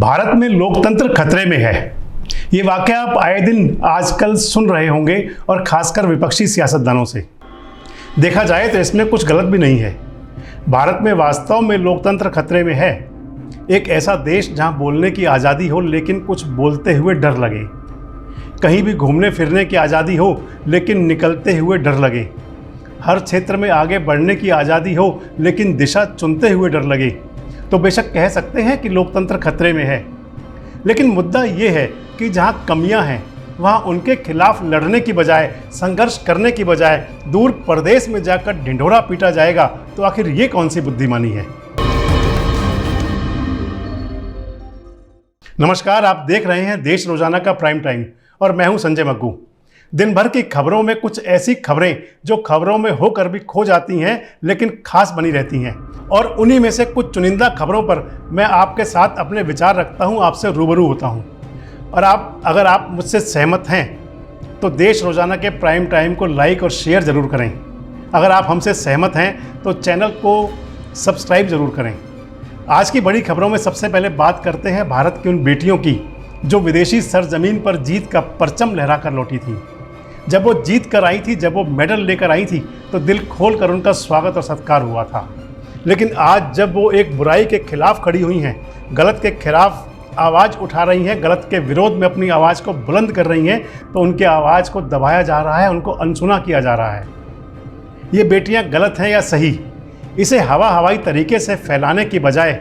भारत में लोकतंत्र खतरे में है। ये वाकया आप आए दिन आजकल सुन रहे होंगे और खासकर विपक्षी सियासतदानों से। देखा जाए तो इसमें कुछ गलत भी नहीं है। भारत में वास्तव में लोकतंत्र खतरे में है। एक ऐसा देश जहां बोलने की आज़ादी हो लेकिन कुछ बोलते हुए डर लगे, कहीं भी घूमने फिरने की आज़ादी हो लेकिन निकलते हुए डर लगे, हर क्षेत्र में आगे बढ़ने की आज़ादी हो लेकिन दिशा चुनते हुए डर लगे, तो बेशक कह सकते हैं कि लोकतंत्र खतरे में है। लेकिन मुद्दा ये है कि जहाँ कमियाँ हैं वहाँ उनके खिलाफ लड़ने की बजाय, संघर्ष करने की बजाय दूर प्रदेश में जाकर ढिंढोरा पीटा जाएगा, तो आखिर ये कौन सी बुद्धिमानी है। नमस्कार, आप देख रहे हैं देश रोजाना का प्राइम टाइम और मैं हूं संजय मग्गू। दिन भर की खबरों में कुछ ऐसी खबरें जो खबरों में होकर भी खो जाती हैं लेकिन खास बनी रहती हैं, और उन्हीं में से कुछ चुनिंदा खबरों पर मैं आपके साथ अपने विचार रखता हूं, आपसे रूबरू होता हूं। और अगर आप मुझसे सहमत हैं तो देश रोजाना के प्राइम टाइम को लाइक और शेयर ज़रूर करें। अगर आप हमसे सहमत हैं तो चैनल को सब्सक्राइब ज़रूर करें। आज की बड़ी खबरों में सबसे पहले बात करते हैं भारत की उन बेटियों की जो विदेशी सरजमीन पर जीत का परचम लहरा कर लौटी थी। जब वो जीत कर आई थी, जब वो मेडल लेकर आई थी, तो दिल खोल कर उनका स्वागत और सत्कार हुआ था। लेकिन आज जब वो एक बुराई के खिलाफ खड़ी हुई हैं, गलत के खिलाफ आवाज़ उठा रही हैं, गलत के विरोध में अपनी आवाज़ को बुलंद कर रही हैं, तो उनके आवाज़ को दबाया जा रहा है, उनको अनसुना किया जा रहा है। ये बेटियां गलत हैं या सही, इसे हवाई तरीके से फैलाने की बजाय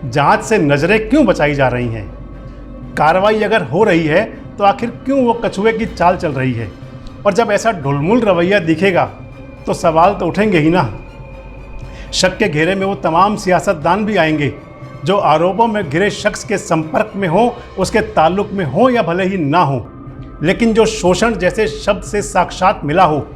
जांच से नज़रें क्यों बचाई जा रही हैं? कार्रवाई अगर हो रही है तो आखिर क्यों वो कछुए की चाल चल रही है? और जब ऐसा ढुलमुल रवैया दिखेगा तो सवाल तो उठेंगे ही ना। शक के घेरे में वो तमाम सियासतदान भी आएंगे जो आरोपों में घिरे शख्स के संपर्क में हो, उसके ताल्लुक में हो या भले ही ना हो, लेकिन जो शोषण जैसे शब्द से साक्षात मिला हो,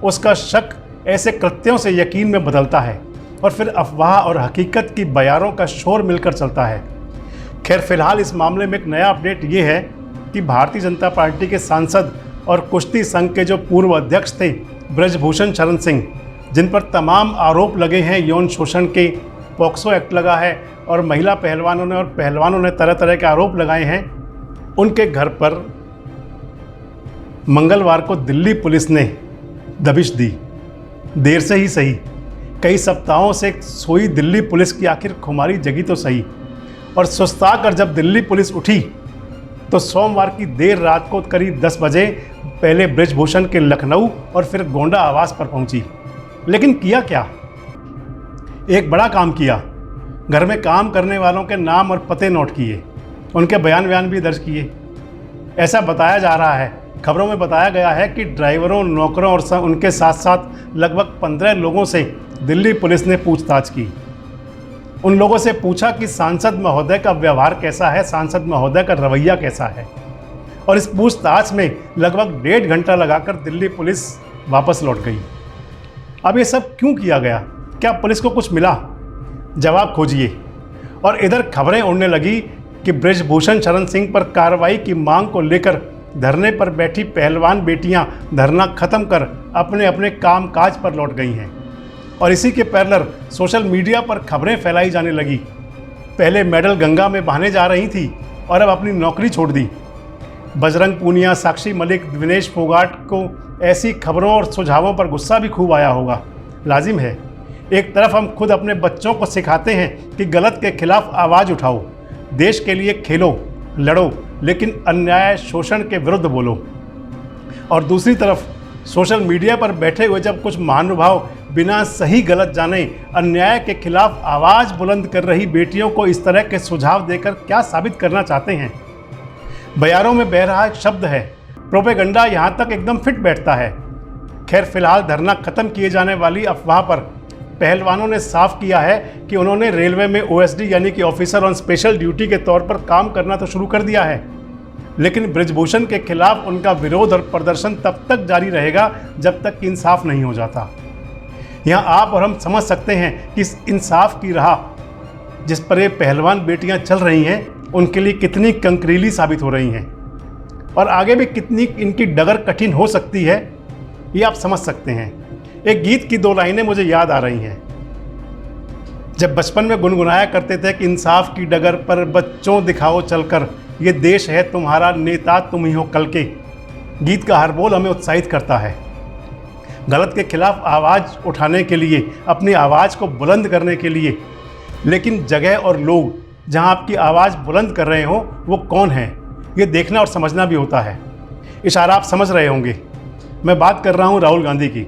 उसका शक ऐसे कृत्यों से यकीन में बदलता है और फिर अफवाह और हकीकत की बयारों का शोर मिलकर चलता है। खैर, फिलहाल इस मामले में एक नया अपडेट ये है कि भारतीय जनता पार्टी के सांसद और कुश्ती संघ के जो पूर्व अध्यक्ष थे ब्रजभूषण शरण सिंह, जिन पर तमाम आरोप लगे हैं, यौन शोषण के, पॉक्सो एक्ट लगा है और महिला पहलवानों ने तरह तरह के आरोप लगाए हैं, उनके घर पर मंगलवार को दिल्ली पुलिस ने दबिश दी। देर से ही सही, कई सप्ताहों से सोई दिल्ली पुलिस की आखिर खुमारी जगी तो सही। और सुस्ता कर जब दिल्ली पुलिस उठी तो सोमवार की देर रात को करीब 10 बजे पहले ब्रजभूषण के लखनऊ और फिर गोंडा आवास पर पहुंची। लेकिन किया क्या? एक बड़ा काम किया। घर में काम करने वालों के नाम और पते नोट किए, उनके बयान भी दर्ज किए। ऐसा बताया जा रहा है, खबरों में बताया गया है कि ड्राइवरों, नौकरों और उनके साथ साथ लगभग 15 लोगों से दिल्ली पुलिस ने पूछताछ की। उन लोगों से पूछा कि सांसद महोदय का व्यवहार कैसा है, सांसद महोदय का रवैया कैसा है। और इस पूछताछ में लगभग 1.5 घंटा लगाकर दिल्ली पुलिस वापस लौट गई। अब ये सब क्यों किया गया? क्या पुलिस को कुछ मिला? जवाब खोजिए। और इधर खबरें उड़ने लगी कि ब्रजभूषण शरण सिंह पर कार्रवाई की मांग को लेकर धरने पर बैठी पहलवान बेटियां धरना खत्म कर अपने अपने काम काज पर लौट गई हैं। और इसी के पैरेलल सोशल मीडिया पर खबरें फैलाई जाने लगी। पहले मेडल गंगा में बहाने जा रही थी और अब अपनी नौकरी छोड़ दी। बजरंग पूनिया, साक्षी मलिक, दिनेश फोगाट को ऐसी खबरों और सुझावों पर गुस्सा भी खूब आया होगा। लाजिम है, एक तरफ हम खुद अपने बच्चों को सिखाते हैं कि गलत के खिलाफ आवाज़ उठाओ, देश के लिए खेलो, लड़ो, लेकिन अन्याय शोषण के विरुद्ध बोलो। और दूसरी तरफ सोशल मीडिया पर बैठे हुए जब कुछ महानुभाव बिना सही गलत जाने अन्याय के खिलाफ आवाज़ बुलंद कर रही बेटियों को इस तरह के सुझाव देकर क्या साबित करना चाहते हैं? बयारों में बह रहा एक शब्द है, प्रोपेगंडा यहाँ तक एकदम फिट बैठता है। खैर, फिलहाल धरना खत्म किए जाने वाली अफवाह पर पहलवानों ने साफ किया है कि उन्होंने रेलवे में OSD यानी कि ऑफिसर ऑन स्पेशल ड्यूटी के तौर पर काम करना तो शुरू कर दिया है, लेकिन ब्रजभूषण के खिलाफ उनका विरोध और प्रदर्शन तब तक जारी रहेगा जब तक इंसाफ नहीं हो जाता। यहाँ आप और हम समझ सकते हैं कि इस इंसाफ की राह जिस पर ये पहलवान बेटियाँ चल रही हैं, उनके लिए कितनी कंकरीली साबित हो रही हैं और आगे भी कितनी इनकी डगर कठिन हो सकती है, ये आप समझ सकते हैं। एक गीत की 2 लाइनें मुझे याद आ रही हैं। जब बचपन में गुनगुनाया करते थे कि इंसाफ की डगर पर बच्चों दिखाओ चलकर, ये देश है तुम्हारा, नेता तुम ही हो कल के। गीत का हर बोल हमें उत्साहित करता है, गलत के खिलाफ आवाज़ उठाने के लिए, अपनी आवाज़ को बुलंद करने के लिए। लेकिन जगह और लोग जहां आपकी आवाज़ बुलंद कर रहे हो वो कौन है, ये देखना और समझना भी होता है। इशारा आप समझ रहे होंगे, मैं बात कर रहा हूं राहुल गांधी की।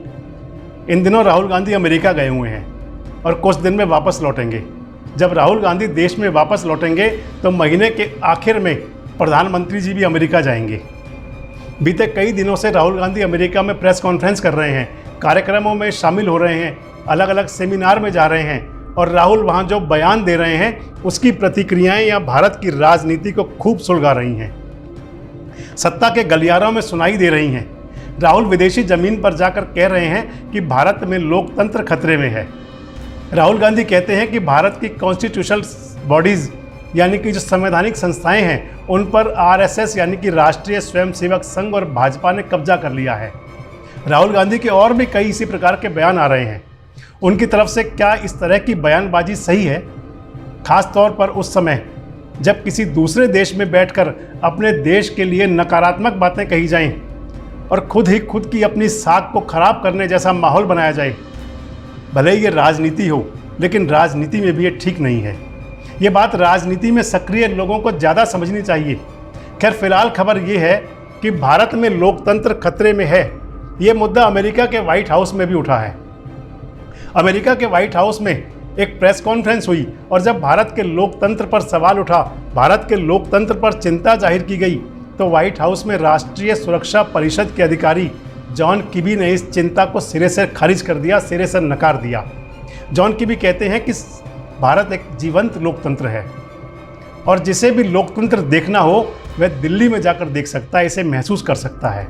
इन दिनों राहुल गांधी अमेरिका गए हुए हैं और कुछ दिन में वापस लौटेंगे। जब राहुल गांधी देश में वापस लौटेंगे तो महीने के आखिर में प्रधानमंत्री जी भी अमेरिका जाएंगे। बीते कई दिनों से राहुल गांधी अमेरिका में प्रेस कॉन्फ्रेंस कर रहे हैं, कार्यक्रमों में शामिल हो रहे हैं, अलग अलग सेमिनार में जा रहे हैं और राहुल वहां जो बयान दे रहे हैं उसकी प्रतिक्रियाएं या भारत की राजनीति को खूब सुलगा रही हैं, सत्ता के गलियारों में सुनाई दे रही हैं। राहुल विदेशी जमीन पर जाकर कह रहे हैं कि भारत में लोकतंत्र खतरे में है। राहुल गांधी कहते हैं कि भारत की कॉन्स्टिट्यूशनल बॉडीज़ यानी कि जो संवैधानिक संस्थाएं हैं उन पर आरएसएस यानी कि राष्ट्रीय स्वयंसेवक संघ और भाजपा ने कब्जा कर लिया है। राहुल गांधी के और भी कई इसी प्रकार के बयान आ रहे हैं। उनकी तरफ से क्या इस तरह की बयानबाजी सही है? खास तौर पर उस समय जब किसी दूसरे देश में बैठकर अपने देश के लिए नकारात्मक बातें कही जाएं और खुद ही खुद की अपनी साख को खराब करने जैसा माहौल बनाया जाए। भले ही ये राजनीति हो, लेकिन राजनीति में भी ये ठीक नहीं है। ये बात राजनीति में सक्रिय लोगों को ज़्यादा समझनी चाहिए। खैर, फिलहाल खबर ये है कि भारत में लोकतंत्र खतरे में है। ये मुद्दा अमेरिका के व्हाइट हाउस में भी उठा है। अमेरिका के व्हाइट हाउस में एक प्रेस कॉन्फ्रेंस हुई और जब भारत के लोकतंत्र पर सवाल उठा, भारत के लोकतंत्र पर चिंता जाहिर की गई, तो व्हाइट हाउस में राष्ट्रीय सुरक्षा परिषद के अधिकारी जॉन किबी ने इस चिंता को सिरे से खारिज कर दिया, सिरे से नकार दिया। जॉन किबी कहते हैं कि भारत एक जीवंत लोकतंत्र है और जिसे भी लोकतंत्र देखना हो वह दिल्ली में जाकर देख सकता है, इसे महसूस कर सकता है।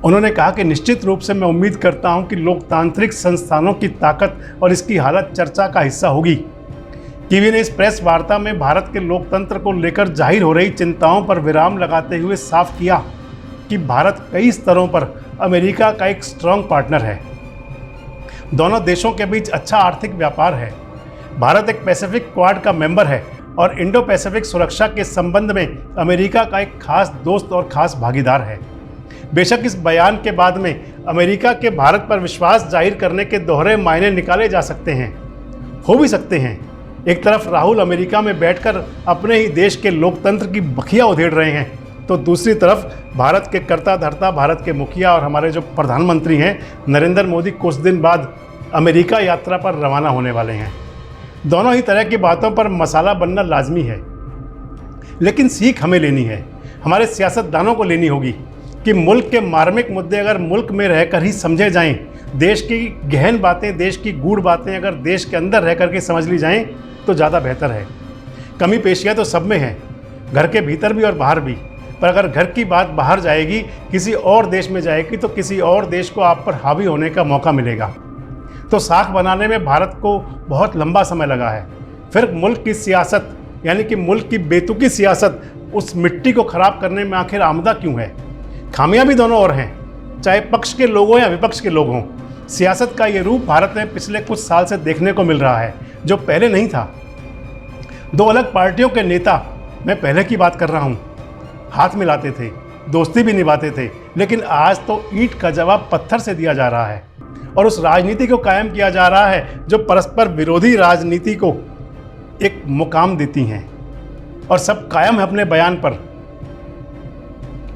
उन्होंने कहा कि निश्चित रूप से मैं उम्मीद करता हूं कि लोकतांत्रिक संस्थानों की ताकत और इसकी हालत चर्चा का हिस्सा होगी। किवी ने इस प्रेस वार्ता में भारत के लोकतंत्र को लेकर जाहिर हो रही चिंताओं पर विराम लगाते हुए साफ किया कि भारत कई स्तरों पर अमेरिका का एक स्ट्रॉन्ग पार्टनर है। दोनों देशों के बीच अच्छा आर्थिक व्यापार है। भारत एक पैसिफिक क्वाड का मेंबर है और इंडो पैसिफिक सुरक्षा के संबंध में अमेरिका का एक खास दोस्त और खास भागीदार है। बेशक इस बयान के बाद में अमेरिका के भारत पर विश्वास जाहिर करने के दोहरे मायने निकाले जा सकते हैं, हो भी सकते हैं। एक तरफ राहुल अमेरिका में बैठकर अपने ही देश के लोकतंत्र की बखिया उधेड़ रहे हैं, तो दूसरी तरफ भारत के कर्ता धर्ता, भारत के मुखिया और हमारे जो प्रधानमंत्री हैं नरेंद्र मोदी कुछ दिन बाद अमेरिका यात्रा पर रवाना होने वाले हैं। दोनों ही तरह की बातों पर मसाला बनना लाजमी है, लेकिन सीख हमें लेनी है, हमारे सियासतदानों को लेनी होगी कि मुल्क के मार्मिक मुद्दे अगर मुल्क में रहकर ही समझे जाएं, देश की गहन बातें, देश की गूढ़ बातें अगर देश के अंदर रह करके समझ ली जाएं तो ज़्यादा बेहतर है। कमी पेशियाँ तो सब में हैं, घर के भीतर भी और बाहर भी, पर अगर घर की बात बाहर जाएगी, किसी और देश में जाएगी, तो किसी और देश को आप पर हावी होने का मौका मिलेगा। तो साख बनाने में भारत को बहुत लंबा समय लगा है। फिर मुल्क की सियासत यानी कि मुल्क की बेतुकी सियासत उस मिट्टी को खराब करने में आखिर आमदा क्यों है? खामियां भी दोनों ओर हैं, चाहे पक्ष के लोग हों या विपक्ष के लोग हों। सियासत का ये रूप भारत में पिछले कुछ साल से देखने को मिल रहा है, जो पहले नहीं था। दो अलग पार्टियों के नेता, मैं पहले की बात कर रहा हूँ, हाथ मिलाते थे, दोस्ती भी निभाते थे, लेकिन आज तो ईंट का जवाब पत्थर से दिया जा रहा है और उस राजनीति को कायम किया जा रहा है जो परस्पर विरोधी राजनीति को एक मुकाम देती हैं और सब कायम है अपने बयान पर।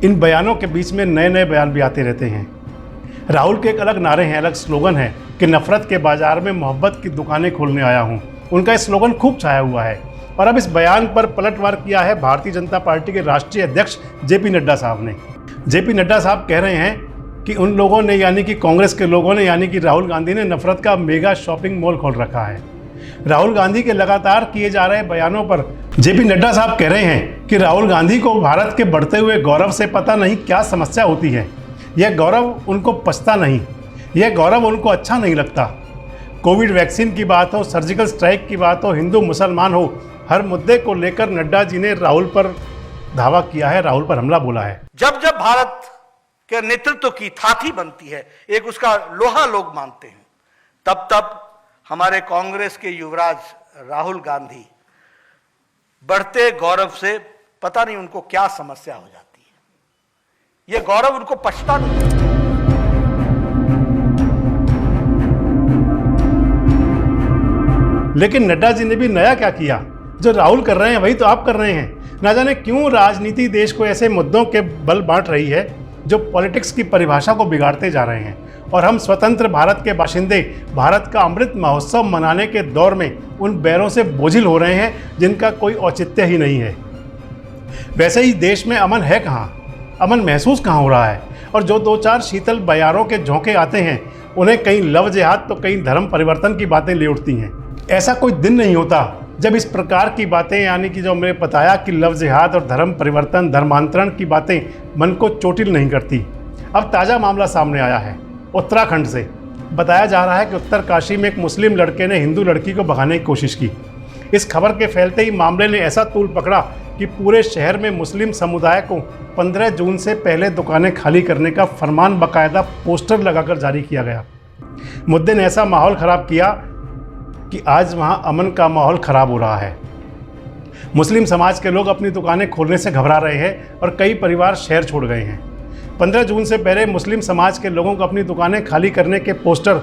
इन बयानों के बीच में नए नए बयान भी आते रहते हैं। राहुल के एक अलग नारे हैं, अलग स्लोगन है कि नफरत के बाजार में मोहब्बत की दुकानें खोलने आया हूँ। उनका ये स्लोगन खूब छाया हुआ है और अब इस बयान पर पलटवार किया है भारतीय जनता पार्टी के राष्ट्रीय अध्यक्ष जेपी नड्डा साहब ने। जेपी नड्डा साहब कह रहे हैं कि उन लोगों ने यानी कि कांग्रेस के लोगों ने यानी कि राहुल गांधी ने नफरत का मेगा शॉपिंग मॉल खोल रखा है। राहुल गांधी के लगातार किए जा रहे बयानों पर जेपी नड्डा साहब कह रहे हैं कि राहुल गांधी को भारत के बढ़ते हुए गौरव से पता नहीं क्या समस्या होती है। यह गौरव उनको पछता नहीं, यह गौरव उनको अच्छा नहीं लगता। कोविड वैक्सीन की बात हो, सर्जिकल स्ट्राइक की बात हो, हिंदू मुसलमान हो, हर मुद्दे को लेकर नड्डा जी ने राहुल पर धावा किया है, राहुल पर हमला बोला है। जब जब भारत के नेतृत्व की थाथी बनती है, एक उसका लोहा लोग मानते हैं, तब तब हमारे कांग्रेस के युवराज राहुल गांधी बढ़ते गौरव से पता नहीं उनको क्या समस्या हो जाती है। ये गौरव उनको पछता नहीं। लेकिन नड्डा जी ने भी नया क्या किया? जो राहुल कर रहे हैं वही तो आप कर रहे हैं। ना जाने क्यों राजनीति देश को ऐसे मुद्दों के बल बांट रही है जो पॉलिटिक्स की परिभाषा को बिगाड़ते जा रहे हैं, और हम स्वतंत्र भारत के बाशिंदे भारत का अमृत महोत्सव मनाने के दौर में उन बैरों से बोझिल हो रहे हैं जिनका कोई औचित्य ही नहीं है। वैसे ही देश में अमन है कहाँ, अमन महसूस कहाँ हो रहा है? और जो दो चार शीतल बयारों के झोंके आते हैं उन्हें कहीं लव जिहाद तो कहीं धर्म परिवर्तन की बातें ले उठती हैं। ऐसा कोई दिन नहीं होता जब इस प्रकार की बातें, यानी कि जो मैंने बताया कि लव जिहाद और धर्म परिवर्तन, धर्मांतरण की बातें मन को चोटिल नहीं करती। अब ताज़ा मामला सामने आया है उत्तराखंड से। बताया जा रहा है कि उत्तरकाशी में एक मुस्लिम लड़के ने हिंदू लड़की को भगाने की कोशिश की। इस खबर के फैलते ही मामले ने ऐसा तूल पकड़ा कि पूरे शहर में मुस्लिम समुदाय को 15 जून से पहले दुकानें खाली करने का फरमान बाकायदा पोस्टर लगाकर जारी किया गया। मुद्दे ने ऐसा माहौल ख़राब किया कि आज वहाँ अमन का माहौल ख़राब हो रहा है। मुस्लिम समाज के लोग अपनी दुकानें खोलने से घबरा रहे हैं और कई परिवार शहर छोड़ गए हैं। 15 जून से पहले मुस्लिम समाज के लोगों को अपनी दुकानें खाली करने के पोस्टर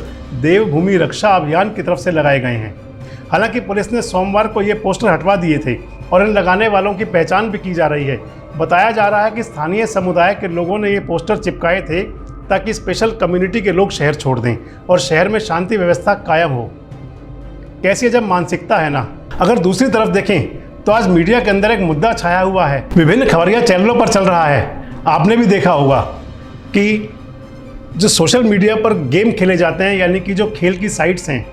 देवभूमि रक्षा अभियान की तरफ से लगाए गए हैं। हालांकि पुलिस ने सोमवार को ये पोस्टर हटवा दिए थे और इन लगाने वालों की पहचान भी की जा रही है। बताया जा रहा है कि स्थानीय समुदाय के लोगों ने ये पोस्टर चिपकाए थे ताकि स्पेशल कम्युनिटी के लोग शहर छोड़ दें और शहर में शांति व्यवस्था कायम हो। कैसी जब मानसिकता है ना। अगर दूसरी तरफ देखें तो आज मीडिया के अंदर एक मुद्दा छाया हुआ है, विभिन्न खबरिया चैनलों पर चल रहा है। आपने भी देखा होगा कि जो सोशल मीडिया पर गेम खेले जाते हैं, यानी कि जो खेल की साइट्स हैं,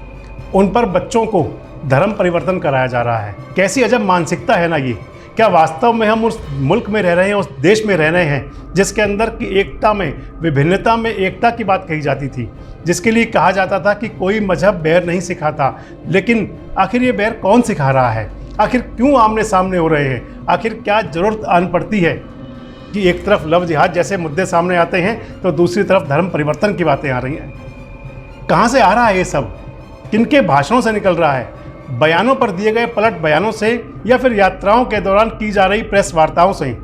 उन पर बच्चों को धर्म परिवर्तन कराया जा रहा है। कैसी अजब मानसिकता है ना ये। क्या वास्तव में हम उस मुल्क में रह रहे हैं, उस देश में रह रहे हैं जिसके अंदर की एकता में, विभिन्नता में एकता की बात कही जाती थी, जिसके लिए कहा जाता था कि कोई मजहब बैर नहीं सिखाता। लेकिन आखिर ये बैर कौन सिखा रहा है? आखिर क्यों आमने सामने हो रहे हैं? आखिर क्या ज़रूरत आन पड़ती है कि एक तरफ लव जिहाद जैसे मुद्दे सामने आते हैं तो दूसरी तरफ धर्म परिवर्तन की बातें आ रही हैं? कहाँ से आ रहा है ये सब? किनके भाषणों से निकल रहा है? बयानों पर दिए गए पलट बयानों से, या फिर यात्राओं के दौरान की जा रही प्रेस वार्ताओं से?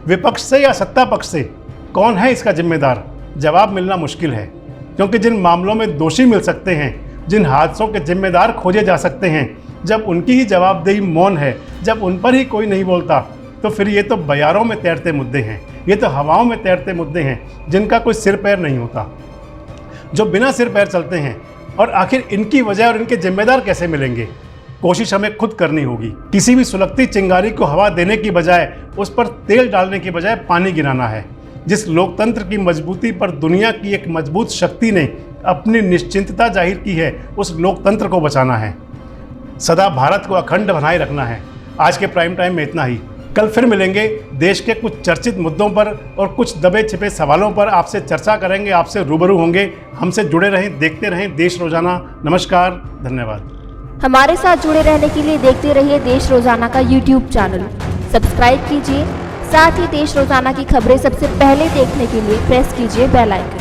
विपक्ष से या सत्ता पक्ष से? कौन है इसका जिम्मेदार? जवाब मिलना मुश्किल है, क्योंकि जिन मामलों में दोषी मिल सकते हैं, जिन हादसों के जिम्मेदार खोजे जा सकते हैं, जब उनकी ही जवाबदेही मौन है, जब उन पर ही कोई नहीं बोलता, तो फिर ये तो बयारों में तैरते मुद्दे हैं, ये तो हवाओं में तैरते मुद्दे हैं जिनका कोई सिर पैर नहीं होता, जो बिना सिर पैर चलते हैं। और आखिर इनकी वजह और इनके जिम्मेदार कैसे मिलेंगे? कोशिश हमें खुद करनी होगी। किसी भी सुलगती चिंगारी को हवा देने की बजाय उस पर तेल डालने की बजाय पानी गिराना है। जिस लोकतंत्र की मजबूती पर दुनिया की एक मजबूत शक्ति ने अपनी निश्चिंतता जाहिर की है, उस लोकतंत्र को बचाना है। सदा भारत को अखंड बनाए रखना है। आज के प्राइम टाइम में इतना ही। कल फिर मिलेंगे। देश के कुछ चर्चित मुद्दों पर और कुछ दबे छिपे सवालों पर आपसे चर्चा करेंगे, आपसे रूबरू होंगे। हमसे जुड़े रहें, देखते रहें देश रोजाना। नमस्कार, धन्यवाद। हमारे साथ जुड़े रहने के लिए देखते रहिए देश रोजाना का यूट्यूब चैनल। सब्सक्राइब कीजिए, साथ ही देश रोजाना की खबरें सबसे पहले देखने के लिए प्रेस कीजिए बेल आइकन।